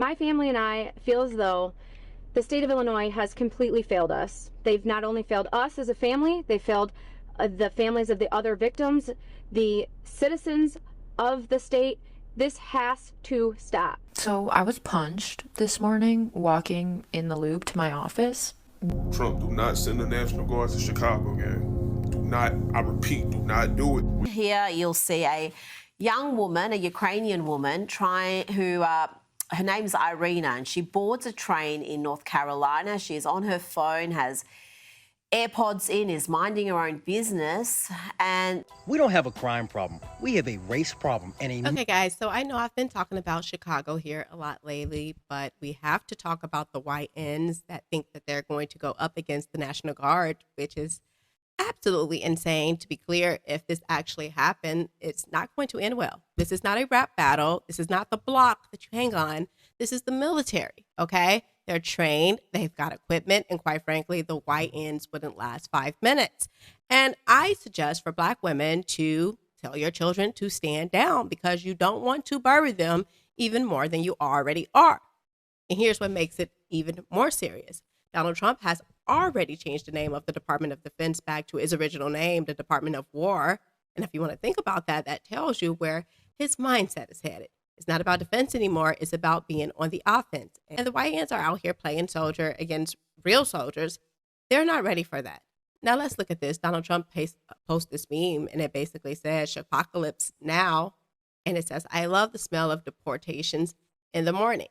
My family and I feel as though the state of Illinois has completely failed us. They've not only failed us as a family, they failed the families of the other victims, the citizens of the state. This has to stop. So I was punched this morning walking in the loop to my office. Trump, do not send the National Guard to Chicago, gang. Do not, I repeat, do not do it. Here you'll see a young woman, a Ukrainian woman, her name's Irina, and she boards a train in North Carolina. She's on her phone, has AirPods in, is minding her own business, and we don't have a crime problem. We have a race problem. Okay, guys, so I know I've been talking about Chicago here a lot lately, but we have to talk about the YNs that think that they're going to go up against the National Guard, which is absolutely insane. To be clear, if this actually happened, it's not going to end well. This is not a rap battle. This is not the block that you hang on. This is the military, okay? They're trained, they've got equipment, and quite frankly, the YNs wouldn't last 5 minutes. And I suggest for Black women to tell your children to stand down because you don't want to bury them even more than you already are. And here's what makes it even more serious. Donald Trump has already changed the name of the Department of Defense back to its original name, the Department of War. And if you want to think about that, that tells you where his mindset is headed. It's not about defense anymore. It's about being on the offense. And the YNs are out here playing soldier against real soldiers. They're not ready for that. Now let's look at this. Donald Trump posted this meme, and it basically says, "Apocalypse now." And it says, "I love the smell of deportations in the morning."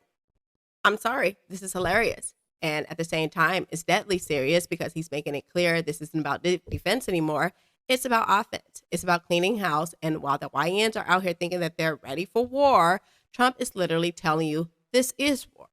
I'm sorry. This is hilarious. And at the same time, it's deadly serious because he's making it clear this isn't about defense anymore. It's about offense. It's about cleaning house. And while the YNs are out here thinking that they're ready for war, Trump is literally telling you this is war.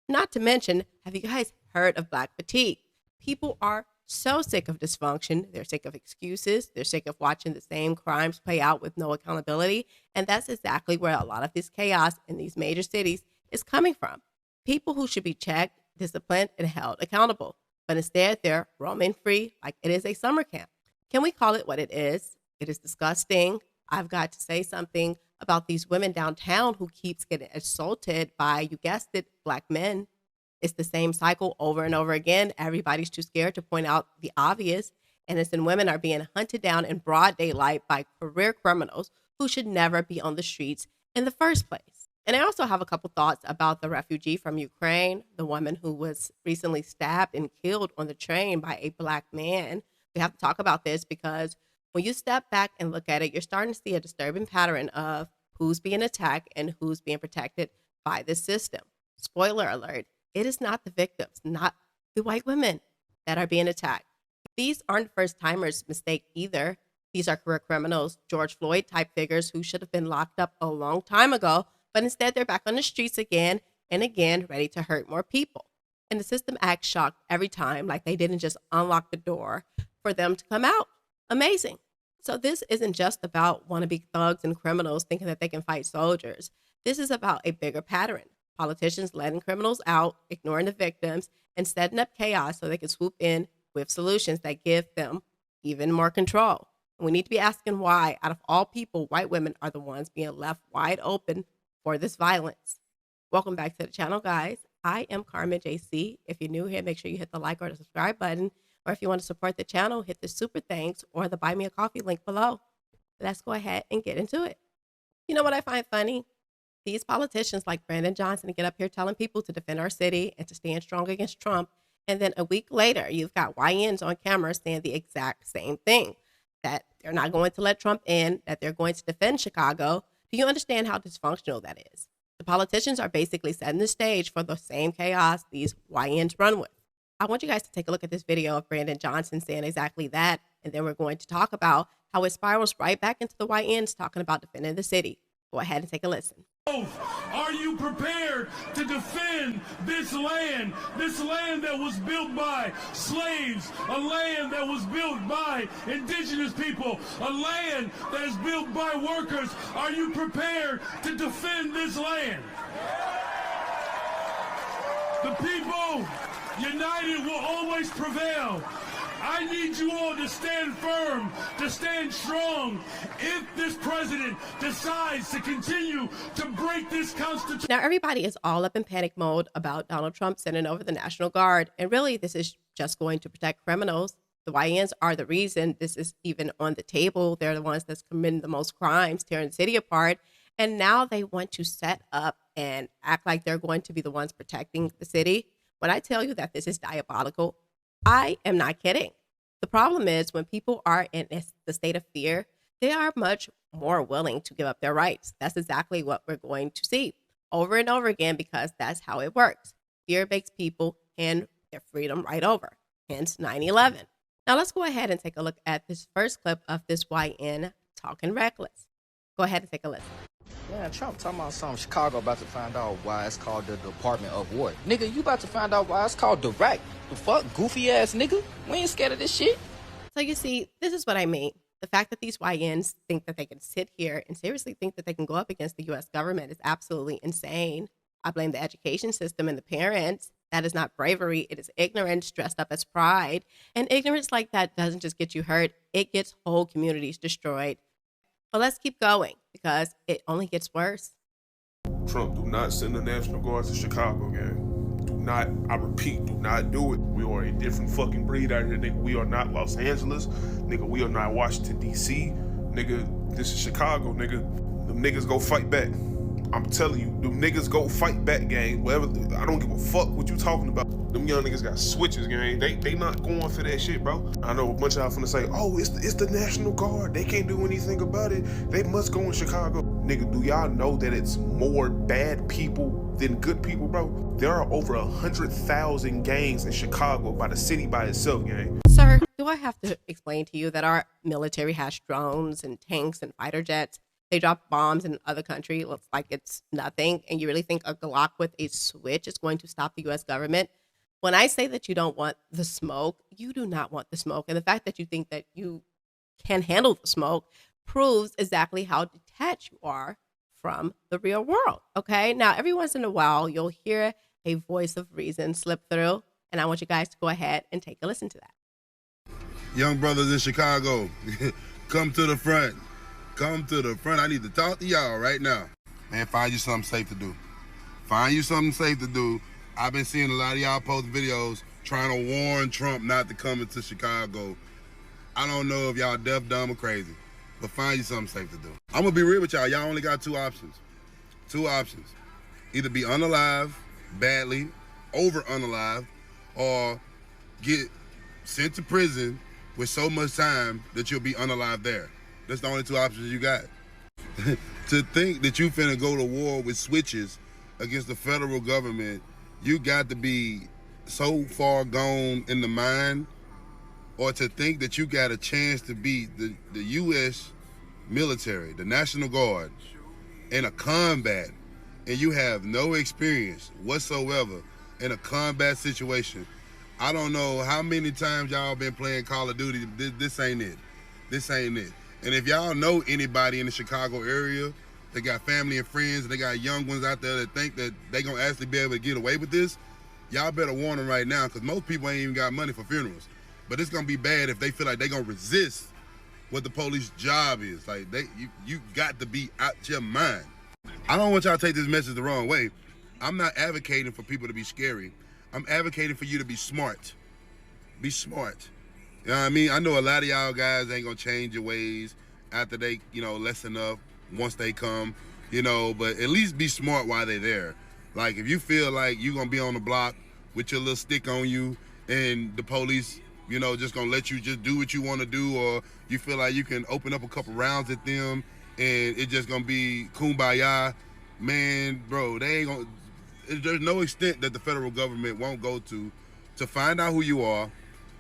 Not to mention, have you guys heard of Black fatigue? People are so sick of dysfunction. They're sick of excuses. They're sick of watching the same crimes play out with no accountability. And that's exactly where a lot of this chaos in these major cities is coming from. People who should be checked, disciplined, and held accountable. But instead, they're roaming free like it is a summer camp. Can we call it what it is? It is disgusting. I've got to say something about these women downtown who keeps getting assaulted by, you guessed it, Black men. It's the same cycle over and over again. Everybody's too scared to point out the obvious. Innocent women are being hunted down in broad daylight by career criminals who should never be on the streets in the first place. And I also have a couple thoughts about the refugee from Ukraine, the woman who was recently stabbed and killed on the train by a Black man. We have to talk about this because when you step back and look at it, you're starting to see a disturbing pattern of who's being attacked and who's being protected by this system. Spoiler alert, it is not the victims, not the white women that are being attacked. These aren't first-timers' mistake either. These are career criminals, George Floyd type figures who should have been locked up a long time ago, but instead they're back on the streets again and again, ready to hurt more people. And the system acts shocked every time, like they didn't just unlock the door for them to come out. Amazing. So this isn't just about wannabe thugs and criminals thinking that they can fight soldiers. This is about a bigger pattern. Politicians letting criminals out, ignoring the victims, and setting up chaos so they can swoop in with solutions that give them even more control. And we need to be asking why, out of all people, white women are the ones being left wide open for this violence. Welcome back to the channel, guys. I am Carmen JC. If you're new here, make sure you hit the like or the subscribe button. Or if you want to support the channel, hit the super thanks or the buy me a coffee link below. Let's go ahead and get into it. You know what I find funny? These politicians like Brandon Johnson get up here telling people to defend our city and to stand strong against Trump. And then a week later, you've got YNs on camera saying the exact same thing, that they're not going to let Trump in, that they're going to defend Chicago. Do you understand how dysfunctional that is? The politicians are basically setting the stage for the same chaos these YNs run with. I want you guys to take a look at this video of Brandon Johnson saying exactly that, and then we're going to talk about how it spirals right back into the YNs talking about defending the city. Go ahead and take a listen. Are you prepared to defend this land that was built by slaves, a land that was built by indigenous people, a land that is built by workers? Are you prepared to defend this land? The people united will always prevail. I need you all to stand firm, to stand strong. If this president decides to continue to break this Constitution. Now, everybody is all up in panic mode about Donald Trump sending over the National Guard. And really, this is just going to protect criminals. The YNs are the reason this is even on the table. They're the ones that's committing the most crimes, tearing the city apart. And now they want to set up and act like they're going to be the ones protecting the city. When I tell you that this is diabolical, I am not kidding. The problem is when people are in the state of fear, they are much more willing to give up their rights. That's exactly what we're going to see over and over again, because that's how it works. Fear makes people hand their freedom right over, hence 9/11. Now let's go ahead and take a look at this first clip of this YN talking reckless. Go ahead and take a listen. Man, Trump talking about something. Chicago about to find out why it's called the Department of War. Nigga, you about to find out why it's called direct. The fuck, goofy ass nigga? We ain't scared of this shit. So you see, this is what I mean. The fact that these YNs think that they can sit here and seriously think that they can go up against the U.S. government is absolutely insane. I blame the education system and the parents. That is not bravery. It is ignorance dressed up as pride. And ignorance like that doesn't just get you hurt. It gets whole communities destroyed. But let's keep going because it only gets worse. Trump, do not send the National Guard to Chicago, gang. Do not, I repeat, do not do it. We are a different fucking breed out here, nigga. We are not Los Angeles. Nigga, we are not Washington, D.C. Nigga, this is Chicago, nigga. Them niggas go fight back. I'm telling you, them niggas go fight back, gang. Whatever, I don't give a fuck what you talking about. Them young niggas got switches, gang. They not going for that shit, bro. I know a bunch of y'all finna say, oh, it's the National Guard. They can't do anything about it. They must go in Chicago. Nigga, do y'all know that it's more bad people than good people, bro? There are over 100,000 gangs in Chicago by the city by itself, gang. Sir, do I have to explain to you that our military has drones and tanks and fighter jets? They drop bombs in other country. It looks like it's nothing. And you really think a Glock with a switch is going to stop the U.S. government? When I say that you don't want the smoke, you do not want the smoke. And the fact that you think that you can handle the smoke proves exactly how detached you are from the real world. Okay. Now, every once in a while, you'll hear a voice of reason slip through. And I want you guys to go ahead and take a listen to that. Young brothers in Chicago, come to the front. Come to the front. I need to talk to y'all right now. Man, find you something safe to do. Find you something safe to do. I've been seeing a lot of y'all post videos trying to warn Trump not to come into Chicago. I don't know if y'all deaf, dumb, or crazy, but find you something safe to do. I'm gonna be real with y'all. Y'all only got two options. Two options. Either be unalive, badly, over unalive, or get sent to prison with so much time that you'll be unalive there. That's the only two options you got. To think that you finna go to war with switches against the federal government, you got to be so far gone in the mind, or to think that you got a chance to beat the U.S. military, the National Guard, in a combat, and you have no experience whatsoever in a combat situation. I don't know how many times y'all been playing Call of Duty. This ain't it. This ain't it. And if y'all know anybody in the Chicago area, they got family and friends, and they got young ones out there that think that they gonna actually be able to get away with this, y'all better warn them right now, because most people ain't even got money for funerals. But it's gonna be bad if they feel like they gonna resist what the police job is. Like, you got to be out your mind. I don't want y'all to take this message the wrong way. I'm not advocating for people to be scary. I'm advocating for you to be smart. Be smart. You know what I mean? I know a lot of y'all guys ain't gonna change your ways after they, lessen up once they come, but at least be smart while they're there. Like, if you feel like you're gonna be on the block with your little stick on you and the police, just gonna let you just do what you wanna do, or you feel like you can open up a couple rounds at them and it's just gonna be kumbaya, man, bro, they ain't gonna, there's no extent that the federal government won't go to find out who you are,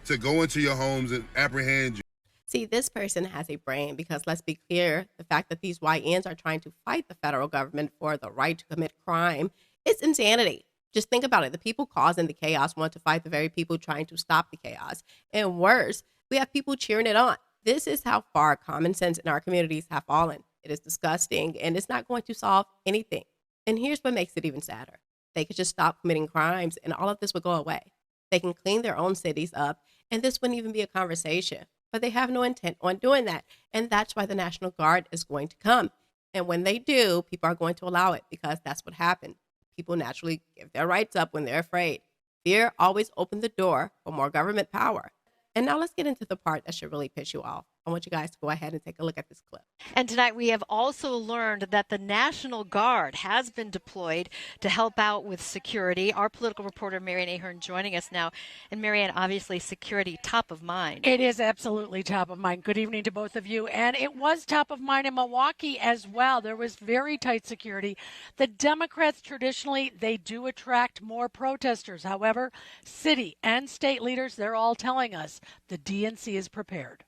to go into your homes and apprehend you. See, this person has a brain, because let's be clear, the fact that these YNs are trying to fight the federal government for the right to commit crime is insanity. Just think about it. The people causing the chaos want to fight the very people trying to stop the chaos. And worse, we have people cheering it on. This is how far common sense in our communities have fallen. It is disgusting, and it's not going to solve anything. And here's what makes it even sadder. They could just stop committing crimes and all of this would go away. They can clean their own cities up and this wouldn't even be a conversation. But they have no intent on doing that. And that's why the National Guard is going to come. And when they do, people are going to allow it because that's what happened. People naturally give their rights up when they're afraid. Fear always opened the door for more government power. And now let's get into the part that should really piss you off. I want you guys to go ahead and take a look at this clip. And tonight we have also learned that the National Guard has been deployed to help out with security. Our political reporter, Marianne Ahern, joining us now. And Marianne, obviously security top of mind. It is absolutely top of mind. Good evening to both of you. And it was top of mind in Milwaukee as well. There was very tight security. The Democrats, traditionally, they do attract more protesters. However, city and state leaders, they're all telling us the DNC is prepared.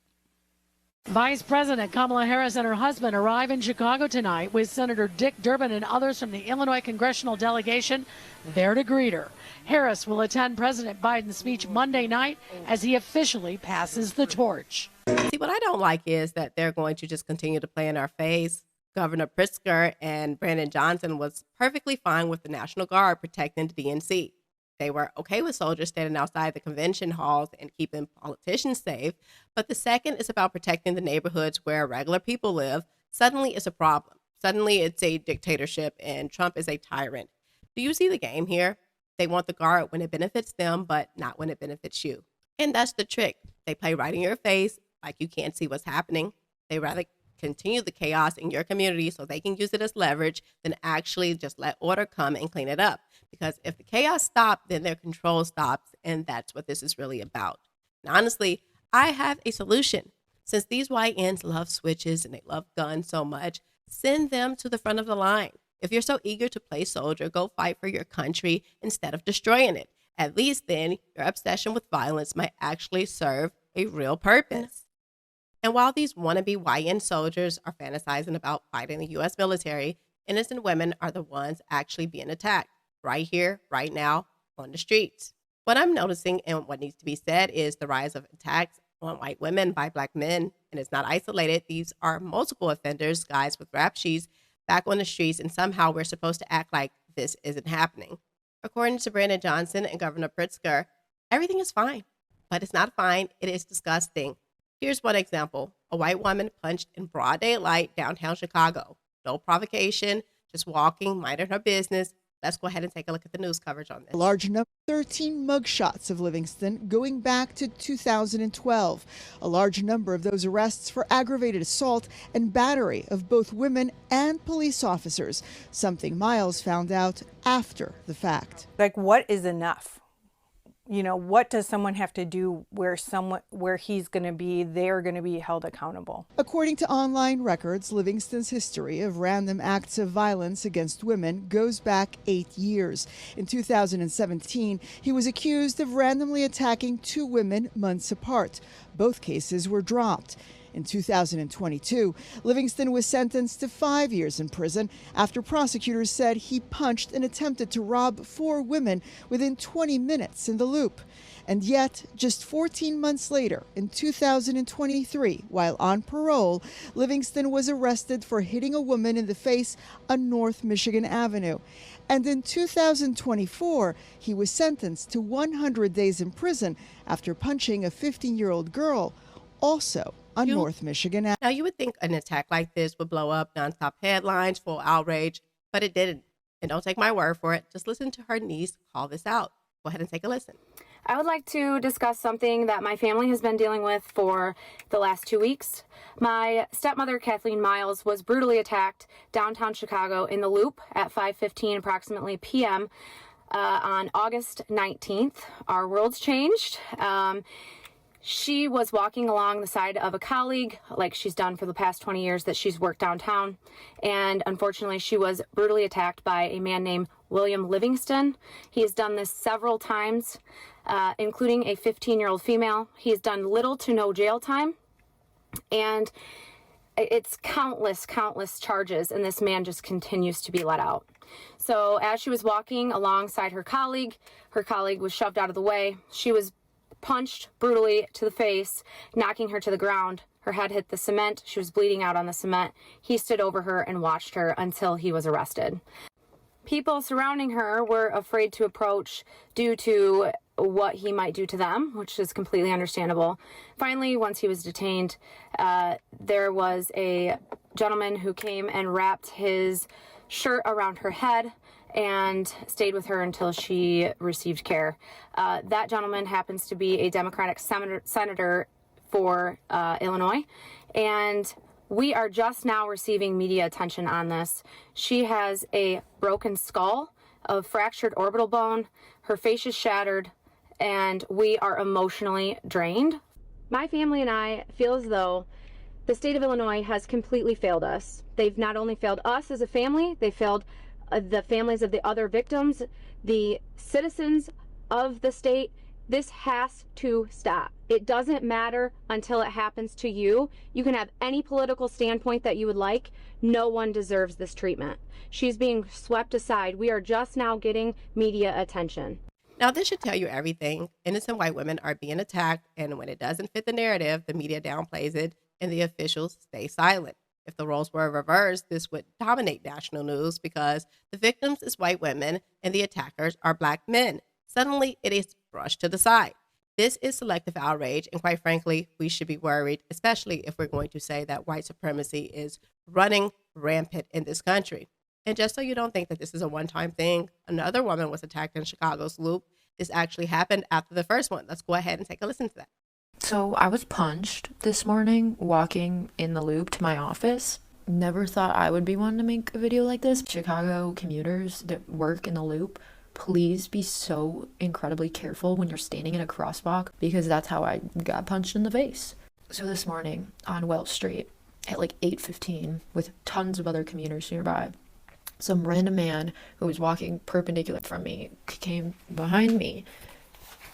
Vice President Kamala Harris and her husband arrive in Chicago tonight with Senator Dick Durbin and others from the Illinois congressional delegation there to greet her. Harris will attend President Biden's speech Monday night as he officially passes the torch. See, what I don't like is that they're going to just continue to play in our face. Governor Pritzker and Brandon Johnson was perfectly fine with the National Guard protecting the DNC. They were okay with soldiers standing outside the convention halls and keeping politicians safe. But the second is about protecting the neighborhoods where regular people live. Suddenly it's a problem. Suddenly it's a dictatorship and Trump is a tyrant. Do you see the game here? They want the guard when it benefits them, but not when it benefits you. And that's the trick. They play right in your face like you can't see what's happening. They rather continue the chaos in your community so they can use it as leverage than actually just let order come and clean it up. Because if the chaos stops, then their control stops, and that's what this is really about. And honestly, I have a solution. Since these YNs love switches and they love guns so much, send them to the front of the line. If you're so eager to play soldier, go fight for your country instead of destroying it. At least then, your obsession with violence might actually serve a real purpose. And while these wannabe YN soldiers are fantasizing about fighting the U.S. military, innocent women are the ones actually being attacked. Right here, right now, on the streets. What I'm noticing and what needs to be said is the rise of attacks on white women by Black men. And it's not isolated. These are multiple offenders, guys with rap sheets, back on the streets. And somehow we're supposed to act like this isn't happening. According to Brandon Johnson and Governor Pritzker, everything is fine. But it's not fine. It is disgusting. Here's one example. A white woman punched in broad daylight downtown Chicago. No provocation, just walking, minding her business. Let's go ahead and take a look at the news coverage on this. A large number, 13 mugshots of Livingston going back to 2012. A large number of those arrests for aggravated assault and battery of both women and police officers, something Miles found out after the fact. Like, what is enough? You know, what does someone have to do where they're going to be held accountable? According to online records, Livingston's history of random acts of violence against women goes back 8 years. In 2017, he was accused of randomly attacking 2 women months apart. Both cases were dropped. In 2022, Livingston was sentenced to 5 years in prison after prosecutors said he punched and attempted to rob 4 women within 20 minutes in the Loop. And yet, just 14 months later, in 2023, while on parole, Livingston was arrested for hitting a woman in the face on North Michigan Avenue. And in 2024, he was sentenced to 100 days in prison after punching a 15-year-old girl, also on North Michigan Avenue. Now, you would think an attack like this would blow up nonstop headlines, full outrage, but it didn't. And don't take my word for it. Just listen to her niece call this out. Go ahead and take a listen. I would like to discuss something that my family has been dealing with for the last 2 weeks. My stepmother, Kathleen Miles, was brutally attacked downtown Chicago in the Loop at 5:15 approximately p.m. On August 19th. Our worlds changed. She was walking along the side of a colleague, like she's done for the past 20 years that she's worked downtown. And unfortunately, she was brutally attacked by a man named William Livingston. He has done this several times, including a 15-year-old female. He has done little to no jail time. And it's countless charges, and this man just continues to be let out. So as she was walking alongside her colleague was shoved out of the way. She was punched brutally to the face, knocking her to the ground. Her head hit the cement. She was bleeding out on the cement. He stood over her and watched her until he was arrested. People surrounding her were afraid to approach due to what he might do to them, which is completely understandable. Finally, once he was detained, there was a gentleman who came and wrapped his shirt around her head and stayed with her until she received care. That gentleman happens to be a Democratic senator for Illinois, and we are just now receiving media attention on this. She has a broken skull, a fractured orbital bone, her face is shattered, and we are emotionally drained. My family and I feel as though the state of Illinois has completely failed us. They've not only failed us as a family, they failed the families of the other victims, the citizens of the state. This has to stop. It doesn't matter until it happens to you. You can have any political standpoint that you would like. No one deserves this treatment. She's being swept aside. We are just now getting media attention. Now, this should tell you everything. Innocent white women are being attacked, and when it doesn't fit the narrative, the media downplays it, and the officials stay silent. If the roles were reversed, this would dominate national news because the victims is white women and the attackers are black men. Suddenly, it is brushed to the side. This is selective outrage, and quite frankly, we should be worried, especially if we're going to say that white supremacy is running rampant in this country. And just so you don't think that this is a one-time thing, another woman was attacked in Chicago's Loop. This actually happened after the first one. Let's go ahead and take a listen to that. So I was punched this morning walking in the Loop to my office. Never thought I would be one to make a video like this. Chicago commuters that work in the Loop, please be so incredibly careful when you're standing in a crosswalk, because that's how I got punched in the face. So this morning on Wells Street at like 8:15 with tons of other commuters nearby, some random man who was walking perpendicular from me came behind me,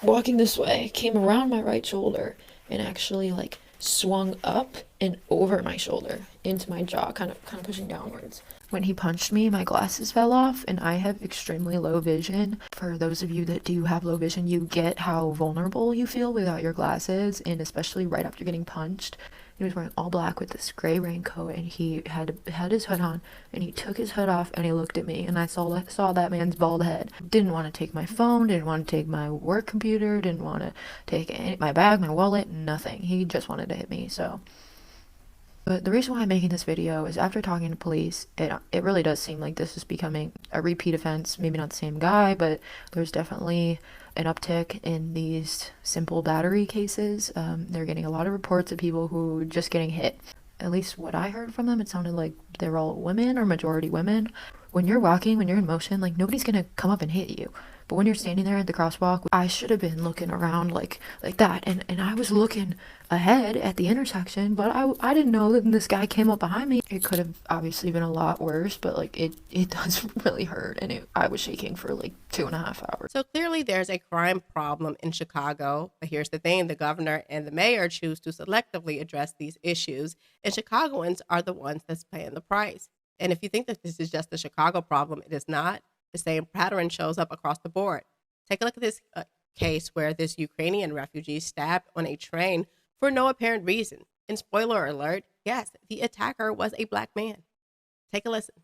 walking this way, came around my right shoulder and actually like swung up and over my shoulder into my jaw, kind of pushing downwards. When he punched me, my glasses fell off, and I have extremely low vision. For those of you that do have low vision, you get how vulnerable you feel without your glasses, and especially right after getting punched. He was wearing all black with this gray raincoat, and he had his hood on, and he took his hood off, and he looked at me, and I saw that man's bald head. Didn't want to take my phone, didn't want to take my work computer, didn't want to take my bag, my wallet, nothing. He just wanted to hit me, so. But the reason why I'm making this video is after talking to police, it really does seem like this is becoming a repeat offense. Maybe not the same guy, but there's definitely an uptick in these simple battery cases. They're getting a lot of reports of people who are just getting hit. At least what I heard from them, it sounded like they're all women or majority women. When you're walking, when you're in motion, like nobody's gonna come up and hit you. But when you're standing there at the crosswalk, I should have been looking around like that. And I was looking ahead at the intersection, but I didn't know that this guy came up behind me. It could have obviously been a lot worse, but like it does really hurt. And I was shaking for like 2.5 hours. So clearly there's a crime problem in Chicago. But here's the thing, the governor and the mayor choose to selectively address these issues. And Chicagoans are the ones that's paying the price. And if you think that this is just a Chicago problem, it is not. The same pattern shows up across the board. Take a look at this case where this Ukrainian refugee stabbed on a train for no apparent reason. And spoiler alert, yes, the attacker was a black man. Take a listen.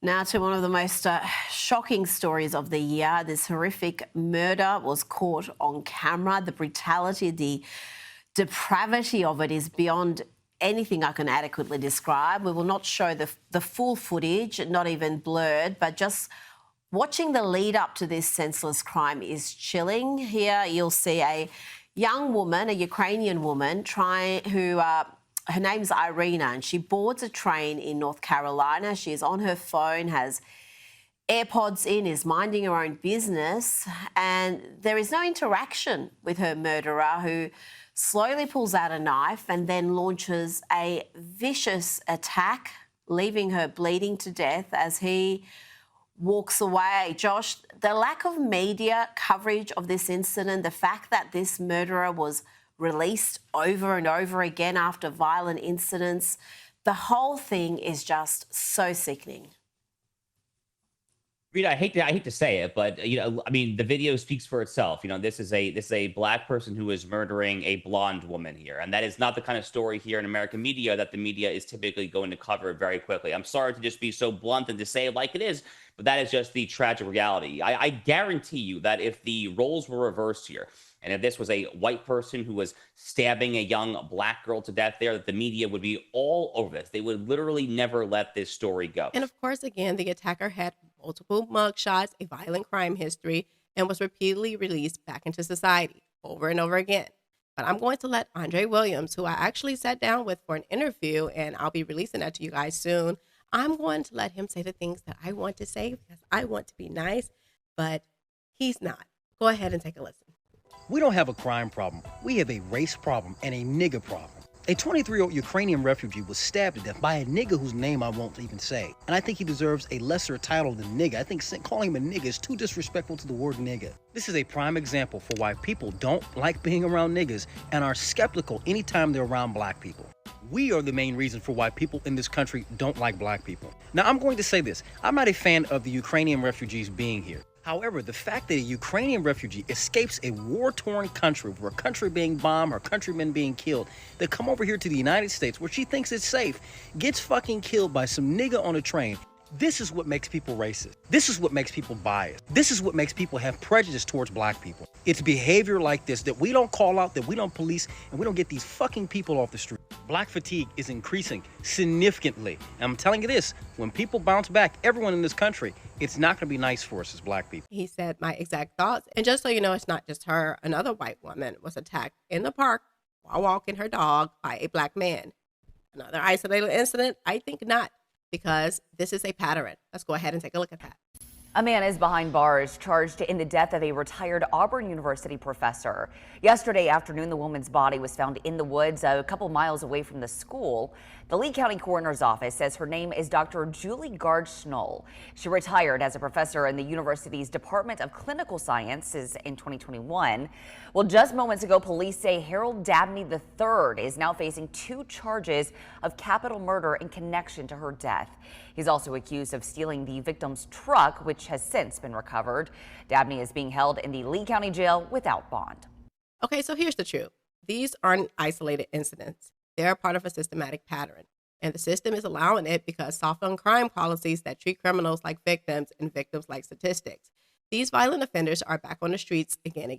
Now to one of the most shocking stories of the year. This horrific murder was caught on camera. The brutality, the depravity of it is beyond anything I can adequately describe. We will not show the full footage, not even blurred, but just watching the lead up to this senseless crime is chilling. Here you'll see a young woman, a Ukrainian woman, her name's Irina, and she boards a train in North Carolina. She is on her phone, has AirPods in, is minding her own business, and there is no interaction with her murderer, who slowly pulls out a knife and then launches a vicious attack, leaving her bleeding to death as he walks away. Josh, the lack of media coverage of this incident, the fact that this murderer was released over and over again after violent incidents, the whole thing is just so sickening. Rita, I hate to say it, but I mean, the video speaks for itself. This is a black person who is murdering a blonde woman here, and that is not the kind of story here in American media that the media is typically going to cover very quickly. I'm sorry to just be so blunt and to say it like it is, but that is just the tragic reality. I guarantee you that if the roles were reversed here, and if this was a white person who was stabbing a young black girl to death there, that the media would be all over this. They would literally never let this story go. And of course, again, the attacker had multiple mugshots, a violent crime history, and was repeatedly released back into society over and over again. But I'm going to let Andre Williams, who I actually sat down with for an interview, and I'll be releasing that to you guys soon. I'm going to let him say the things that I want to say because I want to be nice, but he's not. Go ahead and take a listen. We don't have a crime problem. We have a race problem and a nigga problem. A 23-year-old Ukrainian refugee was stabbed to death by a nigga whose name I won't even say. And I think he deserves a lesser title than nigga. I think calling him a nigga is too disrespectful to the word nigga. This is a prime example for why people don't like being around niggas and are skeptical anytime they're around black people. We are the main reason for why people in this country don't like black people. Now, I'm going to say this. I'm not a fan of the Ukrainian refugees being here. However, the fact that a Ukrainian refugee escapes a war-torn country, where a country being bombed, her countrymen being killed, they come over here to the United States where she thinks it's safe, gets fucking killed by some nigga on a train. This is what makes people racist. This is what makes people biased. This is what makes people have prejudice towards black people. It's behavior like this that we don't call out, that we don't police, and we don't get these fucking people off the street. Black fatigue is increasing significantly. And I'm telling you this, when people bounce back, everyone in this country, it's not going to be nice for us as black people. He said my exact thoughts. And just so you know, it's not just her. Another white woman was attacked in the park while walking her dog by a black man. Another isolated incident? I think not, because this is a pattern. Let's go ahead and take a look at that. A man is behind bars charged in the death of a retired Auburn University professor. Yesterday afternoon, the woman's body was found in the woods a couple miles away from the school. The Lee County Coroner's Office says her name is Dr. Julie Gard-Schnoll. She retired as a professor in the university's Department of Clinical Sciences in 2021. Well, just moments ago, police say Harold Dabney III is now facing 2 charges of capital murder in connection to her death. He's also accused of stealing the victim's truck, which has since been recovered. Dabney is being held in the Lee County Jail without bond. Okay, so here's the truth. These aren't isolated incidents. They're part of a systematic pattern. And the system is allowing it because soft on crime policies that treat criminals like victims and victims like statistics. These violent offenders are back on the streets again.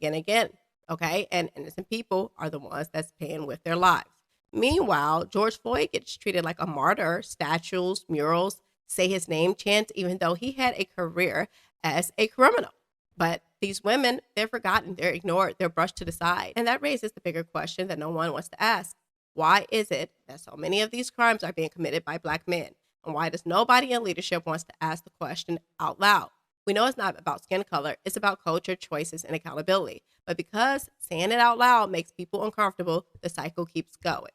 Okay, and innocent people are the ones that's paying with their lives. Meanwhile, George Floyd gets treated like a martyr. Statues, murals, say his name chants, even though he had a career as a criminal. But these women, they're forgotten, they're ignored, they're brushed to the side. And that raises the bigger question that no one wants to ask. Why is it that so many of these crimes are being committed by black men? And why does nobody in leadership wants to ask the question out loud? We know it's not about skin color, it's about culture, choices, and accountability. But because saying it out loud makes people uncomfortable, the cycle keeps going.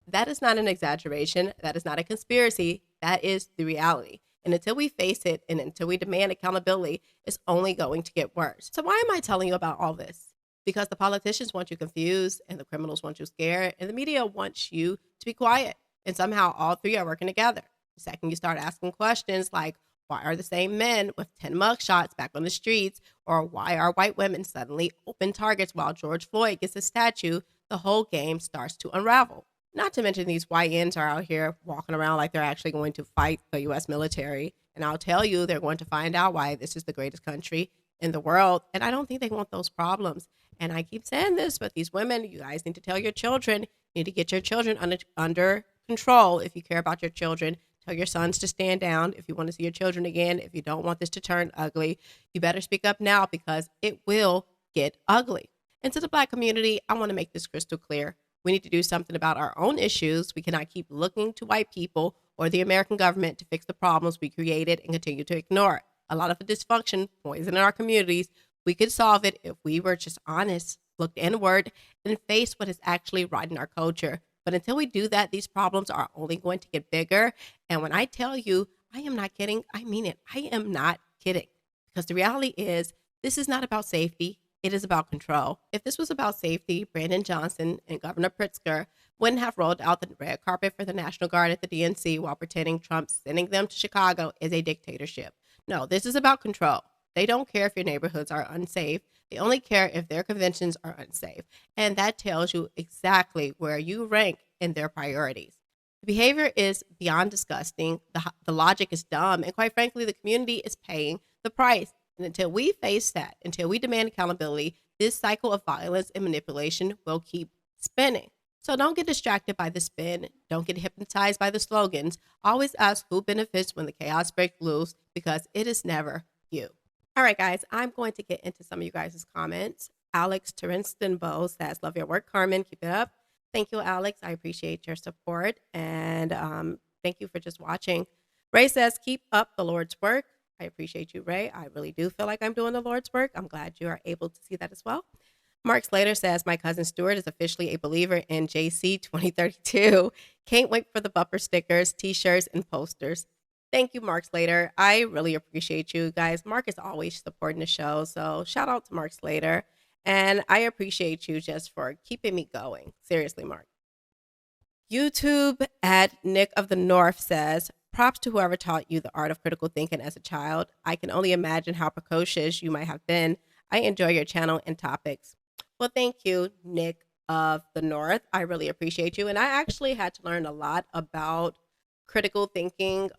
That is not an exaggeration. That is not a conspiracy. That is the reality. And until we face it and until we demand accountability, it's only going to get worse. So why am I telling you about all this? Because the politicians want you confused and the criminals want you scared and the media wants you to be quiet. And somehow all three are working together. The second you start asking questions like, why are the same men with 10 mugshots back on the streets? Or why are white women suddenly open targets while George Floyd gets a statue? The whole game starts to unravel. Not to mention these YNs are out here walking around like they're actually going to fight the U.S. military. And I'll tell you, they're going to find out why this is the greatest country in the world. And I don't think they want those problems. And I keep saying this, but these women, you guys need to tell your children, you need to get your children under control. If you care about your children, tell your sons to stand down. If you want to see your children again, if you don't want this to turn ugly, you better speak up now because it will get ugly. And to the black community, I want to make this crystal clear. We need to do something about our own issues. We cannot keep looking to white people or the American government to fix the problems we created and continue to ignore it. A lot of the dysfunction, poison in our communities, we could solve it if we were just honest, looked inward, and face what is actually right in our culture. But until we do that, these problems are only going to get bigger. And when I tell you, I am not kidding, I mean it. I am not kidding. Because the reality is, this is not about safety. It is about control. If this was about safety, Brandon Johnson and Governor Pritzker wouldn't have rolled out the red carpet for the National Guard at the DNC while pretending Trump sending them to Chicago is a dictatorship. No, this is about control. They don't care if your neighborhoods are unsafe. They only care if their conventions are unsafe. And that tells you exactly where you rank in their priorities. The behavior is beyond disgusting. The logic is dumb. And quite frankly, the community is paying the price. And until we face that, until we demand accountability, this cycle of violence and manipulation will keep spinning. So don't get distracted by the spin. Don't get hypnotized by the slogans. Always ask who benefits when the chaos breaks loose, because it is never you. All right, guys, I'm going to get into some of you guys' comments. Alex Terrenstenbo says, love your work, Carmen. Keep it up. Thank you, Alex. I appreciate your support. And thank you for just watching. Ray says, keep up the Lord's work. I appreciate you, Ray. I really do feel like I'm doing the Lord's work. I'm glad you are able to see that as well. Mark Slater says, my cousin Stuart is officially a believer in JC 2032. Can't wait for the bumper stickers, t-shirts, and posters. Thank you, Mark Slater. I really appreciate you guys. Mark is always supporting the show, so shout out to Mark Slater. And I appreciate you just for keeping me going. Seriously, Mark. YouTube at Nick of the North says, props to whoever taught you the art of critical thinking as a child. I can only imagine how precocious you might have been. I enjoy your channel and topics. Well, thank you, Nick of the North. I really appreciate you. And I actually had to learn a lot about critical thinking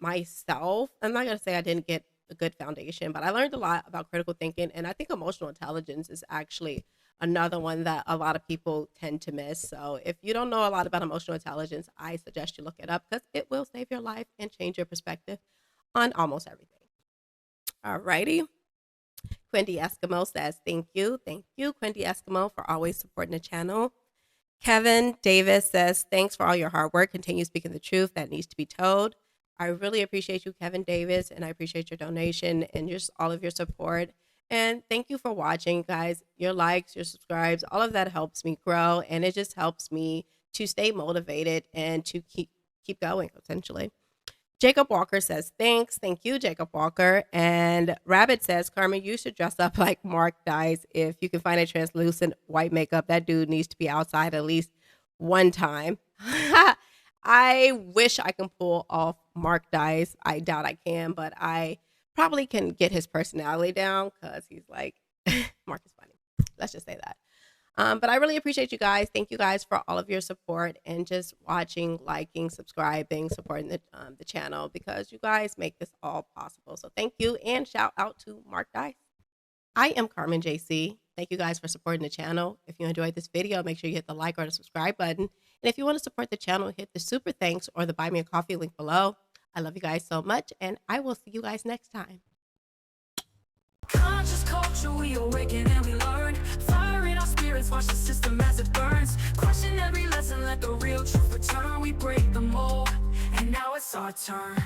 myself. I'm not going to say I didn't get a good foundation, but I learned a lot about critical thinking. And I think emotional intelligence is actually another one that a lot of people tend to miss. So if you don't know a lot about emotional intelligence, I suggest you look it up, because it will save your life and change your perspective on almost everything. All righty. Quindy Eskimo says, thank you. Thank you, Quindy Eskimo, for always supporting the channel. Kevin Davis says, thanks for all your hard work. Continue speaking the truth that needs to be told. I really appreciate you, Kevin Davis, and I appreciate your donation and just all of your support. And thank you for watching, guys. Your likes, your subscribes, all of that helps me grow, and it just helps me to stay motivated and to keep going, essentially. Jacob Walker says, thanks. Thank you, Jacob Walker. And Rabbit says, Carmen, you should dress up like Mark Dice. If you can find a translucent white makeup, that dude needs to be outside at least one time. I wish I can pull off Mark Dice. I doubt I can, but I probably can get his personality down, because he's like, Mark is funny. Let's just say that. But I really appreciate you guys. Thank you guys for all of your support and just watching, liking, subscribing, supporting the channel, because you guys make this all possible. So thank you, and shout out to Mark Dice. I am Carmen JC. Thank you guys for supporting the channel. If you enjoyed this video, make sure you hit the like or the subscribe button. And if you want to support the channel, hit the super thanks or the buy me a coffee link below. I love you guys so much, and I will see you guys next time. Conscious culture, we awaken and we learn. Fire in our spirits, watch the system as it burns. Question every lesson, let the real truth return. We break the mold, and now it's our turn.